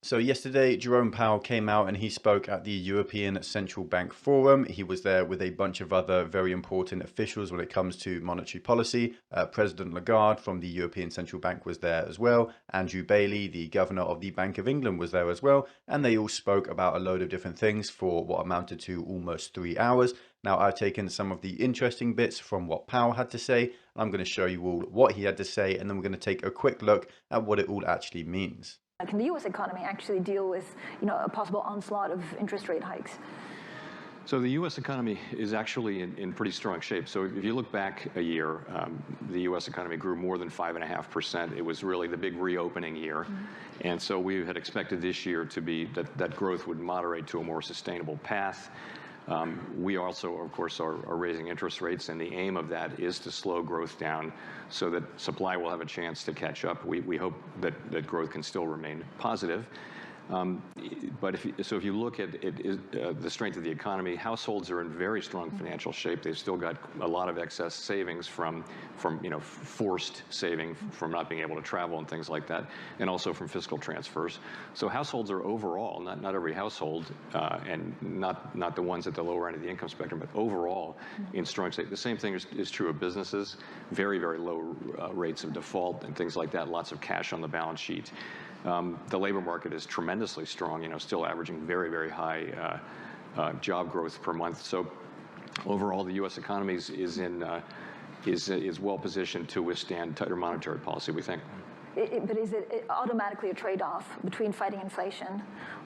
So yesterday, Jerome Powell came out and he spoke at the European Central Bank Forum. He was there with a bunch of other very important officials when it comes to monetary policy. President Lagarde from the European Central Bank was there as well. Andrew Bailey, the governor of the Bank of England, was there as well. And they all spoke about a load of different things for what amounted to almost 3 hours. Now, I've taken some of the interesting bits from what Powell had to say. I'm going to show you all what he had to say, and then we're going to take a quick look at what it all actually means. Can the U.S. economy actually deal with, a possible onslaught of interest rate hikes? So the U.S. economy is actually in pretty strong shape. So if you look back a year, the U.S. economy grew more than 5.5%. It was really the big reopening year. And so we had expected this year to be that growth would moderate to a more sustainable path. We also, of course, are raising interest rates, and the aim of that is to slow growth down so that supply will have a chance to catch up. We hope that growth can still remain positive. But if you look at the strength of the economy, households are in very strong financial shape. They've still got a lot of excess savings from forced saving from not being able to travel and things like that, and also from fiscal transfers. So households are overall, not every household, and not the ones at the lower end of the income spectrum, but overall in strong shape. The same thing is true of businesses. Very, very low rates of default and things like that. Lots of cash on the balance sheet. The labor market is tremendously strong, still averaging very, very high job growth per month. So overall, the U.S. economy is well positioned to withstand tighter monetary policy, we think. But is it automatically a trade-off between fighting inflation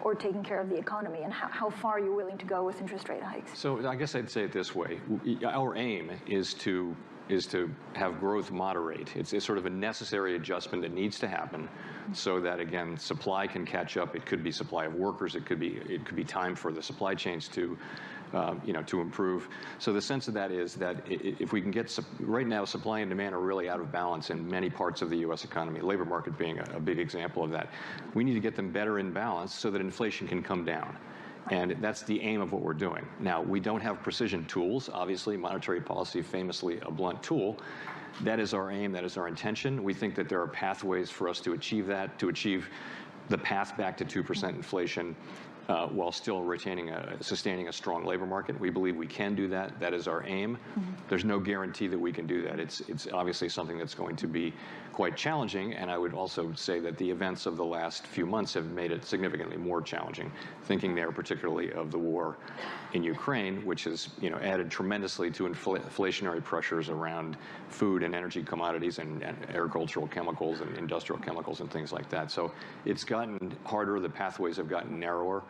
or taking care of the economy? And how far are you willing to go with interest rate hikes? So I guess I'd say it this way. Our aim is to have growth moderate. It's sort of a necessary adjustment that needs to happen so that, again, supply can catch up. It could be supply of workers. It could be time for the supply chains to improve. So the sense of that is that if we can get, right now, supply and demand are really out of balance in many parts of the U.S. economy, labor market being a big example of that. We need to get them better in balance so that inflation can come down. And that's the aim of what we're doing. Now, we don't have precision tools. Obviously, monetary policy, famously a blunt tool. That is our aim. That is our intention. We think that there are pathways for us to achieve that, to achieve the path back to 2% inflation while still sustaining a strong labor market. We believe we can do that. That is our aim. There's no guarantee that we can do that. It's obviously something that's going to be quite challenging, and I would also say that the events of the last few months have made it significantly more challenging, thinking there particularly of the war in Ukraine, which has added tremendously to inflationary pressures around food and energy commodities and agricultural chemicals and industrial chemicals and things like that. So it's gotten harder. The pathways have gotten narrower.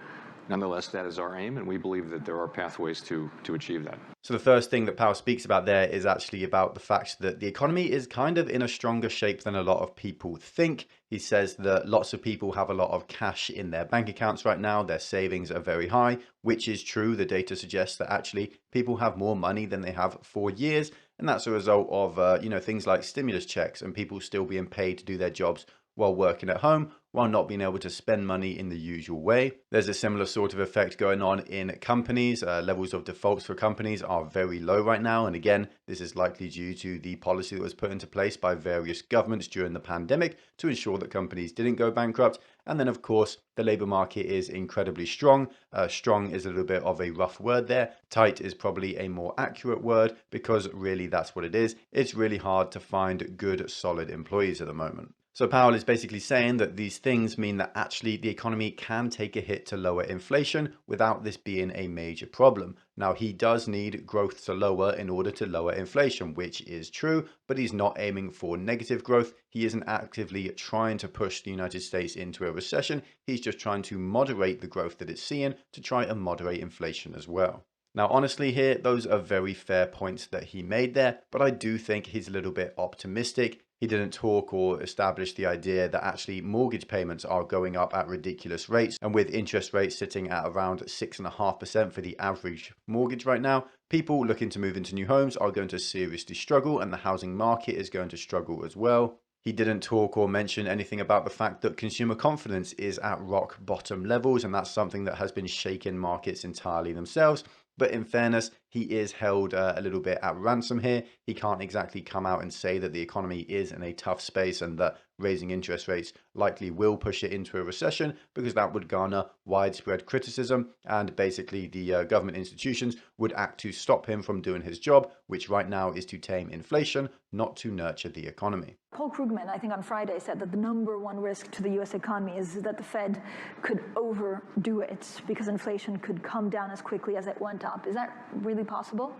Nonetheless, that is our aim, and we believe that there are pathways to achieve that. So the first thing that Powell speaks about there is actually about the fact that the economy is kind of in a stronger shape than a lot of people think. He says that lots of people have a lot of cash in their bank accounts right now. Their savings are very high, which is true. The data suggests that actually people have more money than they have for years. And that's a result of, things like stimulus checks and people still being paid to do their jobs while working at home, while not being able to spend money in the usual way. There's a similar sort of effect going on in companies. Levels of defaults for companies are very low right now. And again, this is likely due to the policy that was put into place by various governments during the pandemic to ensure that companies didn't go bankrupt. And then, of course, the labor market is incredibly strong. Strong is a little bit of a rough word there. Tight is probably a more accurate word because really that's what it is. It's really hard to find good, solid employees at the moment. So Powell is basically saying that these things mean that actually the economy can take a hit to lower inflation without this being a major problem. Now, he does need growth to lower in order to lower inflation, which is true, but he's not aiming for negative growth. He isn't actively trying to push the United States into a recession. He's just trying to moderate the growth that it's seeing to try and moderate inflation as well. Now, honestly here, those are very fair points that he made there, but I do think he's a little bit optimistic. He didn't talk or establish the idea that actually mortgage payments are going up at ridiculous rates. And with interest rates sitting at around 6.5% for the average mortgage right now, people looking to move into new homes are going to seriously struggle, and the housing market is going to struggle as well. He didn't talk or mention anything about the fact that consumer confidence is at rock bottom levels, and that's something that has been shaking markets entirely themselves. But in fairness, he is held a little bit at ransom here. He can't exactly come out and say that the economy is in a tough space and that raising interest rates likely will push it into a recession, because that would garner widespread criticism, and basically the government institutions would act to stop him from doing his job, which right now is to tame inflation, not to nurture the economy. Paul Krugman, I think on Friday, said that the number one risk to the US economy is that the Fed could overdo it because inflation could come down as quickly as it went up. Is that really possible?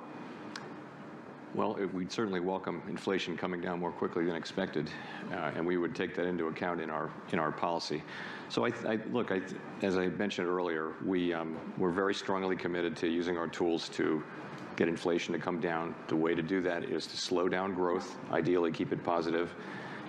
Well, we'd certainly welcome inflation coming down more quickly than expected, and we would take that into account in our policy. So look, as I mentioned earlier, we're very strongly committed to using our tools to get inflation to come down. The way to do that is to slow down growth, ideally keep it positive,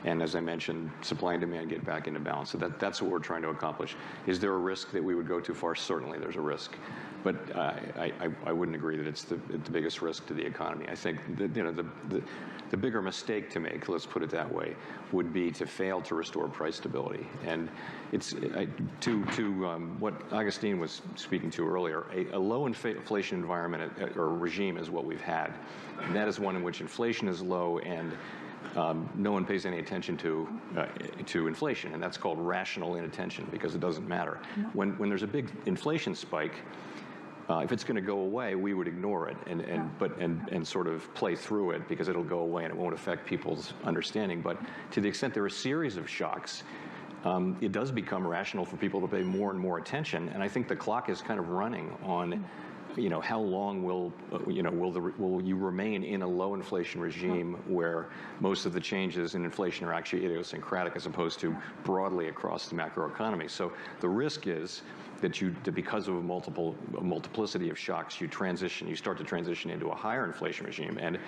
and as I mentioned, supply and demand get back into balance. So that's what we're trying to accomplish. Is there a risk that we would go too far? Certainly there's a risk. But I wouldn't agree that it's the biggest risk to the economy. I think that, the bigger mistake to make, let's put it that way, would be to fail to restore price stability. And it's to what Augustine was speaking to earlier. A low inflation environment or regime is what we've had, and that is one in which inflation is low and no one pays any attention to inflation, and that's called rational inattention, because it doesn't matter. When there's a big inflation spike, if it's going to go away, we would ignore it and sort of play through it, because it'll go away and it won't affect people's understanding. But to the extent there are a series of shocks, it does become rational for people to pay more and more attention. And I think the clock is kind of running on, how long will you remain in a low inflation regime where most of the changes in inflation are actually idiosyncratic as opposed to broadly across the macroeconomy. So the risk is that because of a multiplicity of shocks, you start to transition into a higher inflation regime. And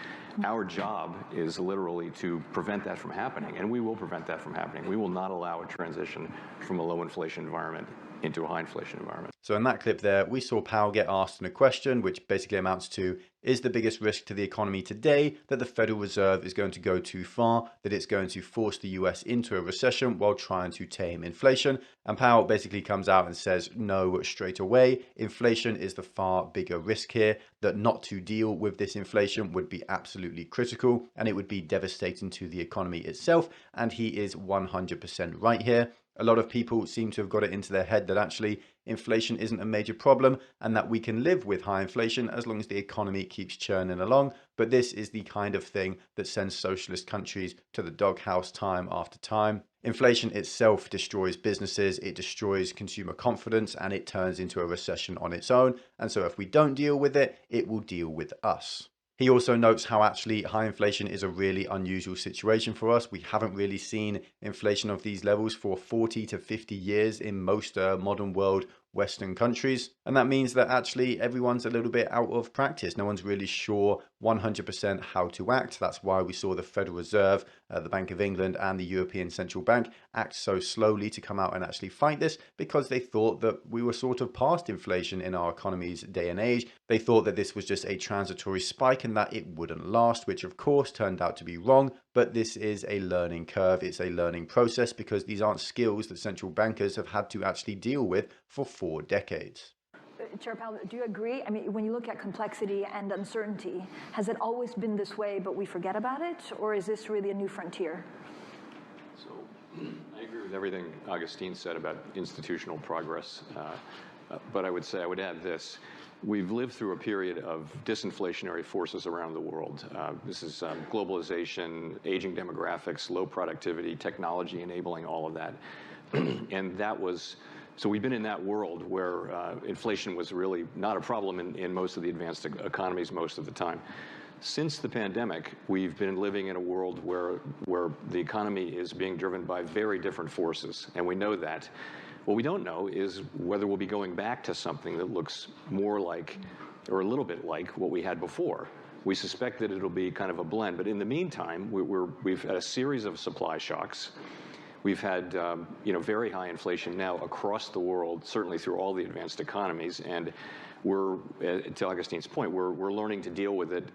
our job is literally to prevent that from happening. And we will prevent that from happening. We will not allow a transition from a low inflation environment into a high inflation environment. So in that clip there, we saw Powell get asked a question which basically amounts to, is the biggest risk to the economy today that the Federal Reserve is going to go too far, that it's going to force the US into a recession while trying to tame inflation? And Powell basically comes out and says no straight away. Inflation is the far bigger risk here, that not to deal with this inflation would be absolutely critical and it would be devastating to the economy itself. And he is 100% right here. A lot of people seem to have got it into their head that actually inflation isn't a major problem and that we can live with high inflation as long as the economy keeps churning along. But this is the kind of thing that sends socialist countries to the doghouse time after time. Inflation itself destroys businesses, it destroys consumer confidence, and it turns into a recession on its own. And so if we don't deal with it, it will deal with us. He also notes how actually high inflation is a really unusual situation for us. We haven't really seen inflation of these levels for 40 to 50 years in most modern world Western countries. And that means that actually everyone's a little bit out of practice. No one's really sure 100% how to act. That's why we saw the Federal Reserve, the Bank of England and the European Central Bank act so slowly to come out and actually fight this, because they thought that we were sort of past inflation in our economy's day and age. They thought that this was just a transitory spike and that it wouldn't last, which of course turned out to be wrong. But this is a learning curve. It's a learning process, because these aren't skills that central bankers have had to actually deal with for 4 decades. Chair Powell, do you agree? I mean, when you look at complexity and uncertainty, has it always been this way, but we forget about it? Or is this really a new frontier? So I agree with everything Augustine said about institutional progress. But I would add this. We've lived through a period of disinflationary forces around the world. This is globalization, aging demographics, low productivity, technology enabling all of that. And so we've been in that world where inflation was really not a problem in most of the advanced economies most of the time. Since the pandemic, we've been living in a world where the economy is being driven by very different forces, and we know that. What we don't know is whether we'll be going back to something that looks more like, or a little bit like, what we had before. We suspect that it'll be kind of a blend, but in the meantime, we've had a series of supply shocks. We've had very high inflation now across the world, certainly through all the advanced economies, and to Augustine's point, we're learning to deal with it.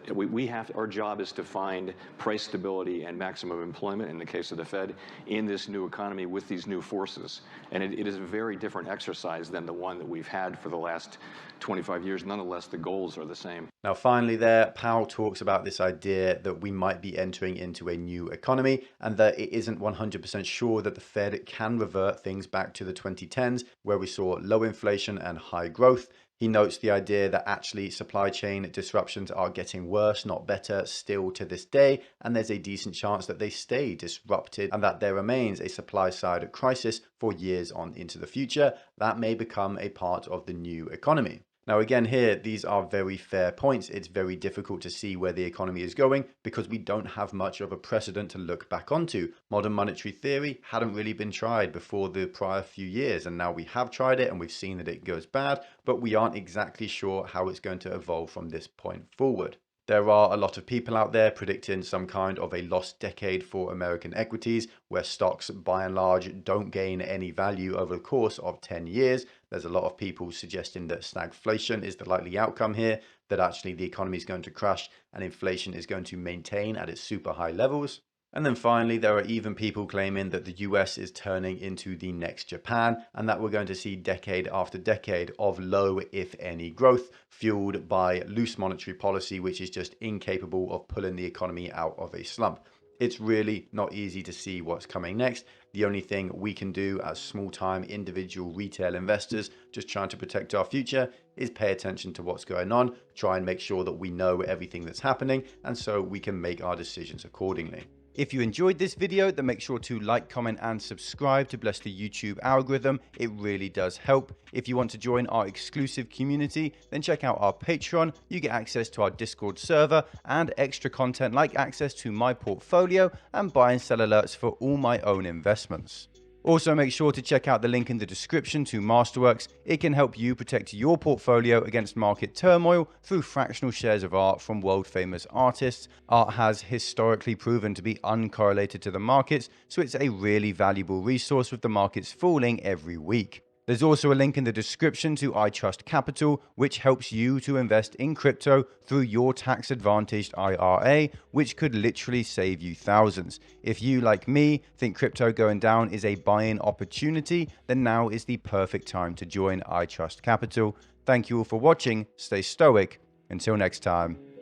Our job is to find price stability and maximum employment, in the case of the Fed, in this new economy with these new forces. And it is a very different exercise than the one that we've had for the last 25 years. Nonetheless, the goals are the same. Now, finally there, Powell talks about this idea that we might be entering into a new economy and that it isn't 100% sure that the Fed can revert things back to the 2010s, where we saw low inflation and high growth. He notes the idea that actually supply chain disruptions are getting worse, not better, still to this day, and there's a decent chance that they stay disrupted and that there remains a supply side crisis for years on into the future. That may become a part of the new economy. Now, again, here, these are very fair points. It's very difficult to see where the economy is going because we don't have much of a precedent to look back onto. Modern monetary theory hadn't really been tried before the prior few years, and now we have tried it and we've seen that it goes bad, but we aren't exactly sure how it's going to evolve from this point forward. There are a lot of people out there predicting some kind of a lost decade for American equities, where stocks by and large don't gain any value over the course of 10 years. There's a lot of people suggesting that stagflation is the likely outcome here, that actually the economy is going to crash and inflation is going to maintain at its super high levels. And then finally, there are even people claiming that the US is turning into the next Japan and that we're going to see decade after decade of low, if any, growth fueled by loose monetary policy, which is just incapable of pulling the economy out of a slump. It's really not easy to see what's coming next. The only thing we can do as small-time individual retail investors just trying to protect our future is pay attention to what's going on, try and make sure that we know everything that's happening, and so we can make our decisions accordingly. If you enjoyed this video, then make sure to like, comment, and subscribe to bless the YouTube algorithm. It really does help. If you want to join our exclusive community, then check out our Patreon. You get access to our Discord server and extra content like access to my portfolio and buy and sell alerts for all my own investments. Also, make sure to check out the link in the description to Masterworks. It can help you protect your portfolio against market turmoil through fractional shares of art from world-famous artists. Art has historically proven to be uncorrelated to the markets, so it's a really valuable resource with the markets falling every week. There's also a link in the description to I Trust Capital, which helps you to invest in crypto through your tax-advantaged IRA, which could literally save you thousands. If you, like me, think crypto going down is a buy-in opportunity, then now is the perfect time to join I Trust Capital. Thank you all for watching. Stay stoic. Until next time.